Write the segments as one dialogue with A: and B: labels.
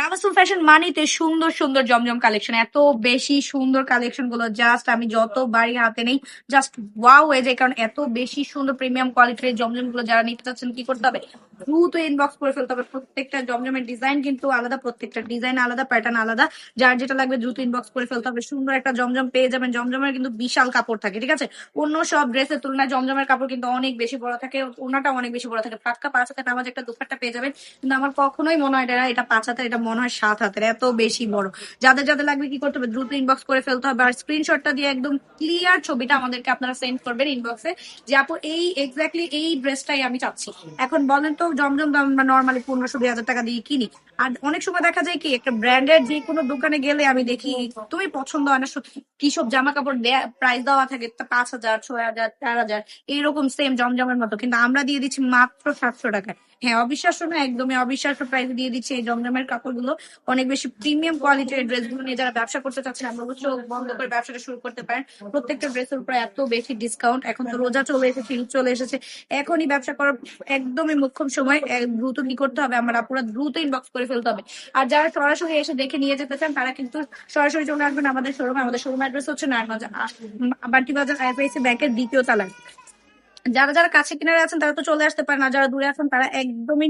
A: Tabassum fashion মানেতে সুন্দর সুন্দর জমজম collection, এত বেশি সুন্দর কালেকশন গুলো জাস্ট আমি যতবারই হাতে নেই জাস্ট ওয়াও হয়ে যায়, কারণ এত বেশি সুন্দর প্রিমিয়াম কোয়ালিটির জমজম গুলো যারা নিতে চাচ্ছেন কি করতে হবে, দ্রুত ইনবক্স করে ফেলতে হবে। প্রত্যেকটা জমজমের ডিজাইন কিন্তু আলাদা, প্রত্যেকটা ডিজাইন আলাদা, প্যাটার্ন আলাদা। যার যেটা লাগবে দ্রুত ইনবক্স করে ফেলতে হবে। সুন্দর একটা জমজম পেয়ে যাবেন। জমজমের কিন্তু বিশাল কাপড় থাকে, ঠিক আছে? অন্য সব ড্রেসের তুলনায় জমজমের কাপড় কিন্তু অনেক বেশি বড় থাকে, ওনাটা অনেক বেশি বড় থাকে। পাক্কা 5 হাতের নামাজ একটা দুপাট্টা পেয়ে যাবেন, কিন্তু আমার কখনোই মনে হয় না এটা 5 হাতের, এটা মনে হয় 7 হাতের, এত বেশি বড়। যাদের যাদের লাগবে কি করতে হবে, দ্রুত ইনবক্স করে ফেলতে হবে। আর স্ক্রিনশটটা দিয়ে একদম ক্লিয়ার ছবিটা আমাদেরকে আপনারা সেন্ড করবেন ইনবক্সে, যে আপু এই এক্স্যাক্টলি এই ড্রেসটাই আমি চাচ্ছি। এখন বলেন তো, জমজম তো আমরা নর্মালি 1500-2000 টাকা দিয়ে কিনি। আর অনেক সময় দেখা যায় কি, একটা ব্র্যান্ডের যে কোনো দোকানে গেলে আমি দেখি তুমি পছন্দ হয় না, কি সব জামা কাপড় প্রাইস দেওয়া থাকে 5,000, 6,000, 4,000, এইরকম সেম জমজমের মতো, কিন্তু আমরা দিয়ে দিচ্ছি মাত্র 700 টাকায়। হ্যাঁ, অবিশ্বাস্য না, একদমই অবিশ্বাস্য প্রাইসে দিয়ে দিচ্ছে এই জমজমের কাপড়গুলো। অনেক বেশি প্রিমিয়াম কোয়ালিটির ড্রেসগুলো নিয়ে যারা ব্যবসা করতে চাচ্ছেন, আমরা চোখ বন্ধ করে ব্যবসাটা শুরু করতে পারেন। প্রত্যেকটা ড্রেসের উপরে এত বেশি ডিসকাউন্ট। এখন তো রোজা চলে এসেছে, ঈদ চলে এসেছে, এখনই ব্যবসা করার একদমই মোক্ষম সময়। দ্রুত কি করতে হবে, আমরা পুরো দ্রুত ইনবক্স করে ফেলতে হবে। আর যারা সরাসরি এসে দেখে নিয়ে যেতে চান, তারা কিন্তু সরাসরি চলে আসবেন আমাদের শোরুমে। আমাদের শোরুম অ্যাড্রেস হচ্ছে নারায়ণগঞ্জ বান্টি বাজার আইএফআইসি ব্যাংকের দ্বিতীয় তলায়। যারা যারা কাছে কিনারে আছেন তারা তো চলে আসতে পারেন, আর যারা দূরে আছেন তারা একদমই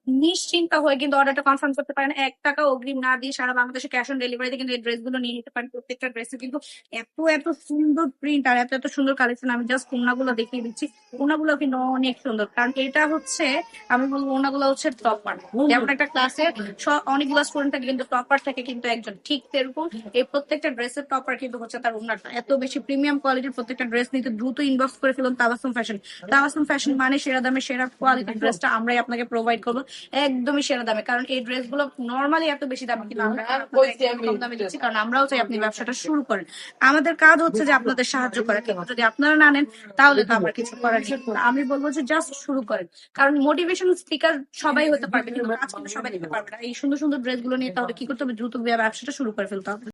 A: নিশ্চিন্ত হয়ে কিন্তু অর্ডারটা কনফার্ম করতে পারেন। 1 টাকা অগ্রিম না দিয়ে সারা বাংলাদেশে ক্যাশ অন ডেলিভারিতে কিন্তু এই ড্রেসগুলো নিয়ে নিতে পারেন। প্রত্যেকটা ড্রেসে কিন্তু এত এত সুন্দর প্রিন্ট আর এত এত সুন্দর কালেকশন। আমি জাস্ট ওড়নাগুলো দেখিয়ে দিচ্ছি, ওড়নাগুলো কিন্তু অনেক সুন্দর, কারণ এটা হচ্ছে, আমি বলবো ওড়নাগুলো হচ্ছে টপার। যেমন একটা ক্লাসের অনেকগুলো স্টুডেন্ট থাকে কিন্তু টপার থাকে কিন্তু একজন, ঠিক সেরকম এই প্রত্যেকটা ড্রেসের টপার কিন্তু হচ্ছে তার ওড়নাটা। এত বেশি প্রিমিয়াম কোয়ালিটির প্রত্যেকটা ড্রেস নিতে দ্রুত ইনবক্স করে ফেলুন তাবাসসুম ফ্যাশন। তাবাসসুম ফ্যাশন মানে সেরা দামে সেরা কোয়ালিটির ড্রেসটা আমরাই আপনাকে প্রোভাইড করবো, একদমই সেরা দামে। কারণ এই ড্রেসগুলো নর্মালি এত বেশি দামে, কিন্তু আমরা কম দামে দিচ্ছি, কারণ আমরাও চাই আপনি ব্যবসাটা শুরু করেন। আমাদের কাজ হচ্ছে যে আপনাদের সাহায্য করা, কিন্তু যদি আপনারা না নেন তাহলে তো আমার কিছু করার নেই। আমি বলবো যে জাস্ট শুরু করেন, কারণ মোটিভেশন স্পিকার সবাই হতে পারবে কিন্তু কাজ কিন্তু সবাই দিতে পারবে না। এই সুন্দর সুন্দর ড্রেসগুলো নিয়ে তাহলে কি করতে হবে, দ্রুত ব্যবসাটা শুরু করে ফেলতে হবে।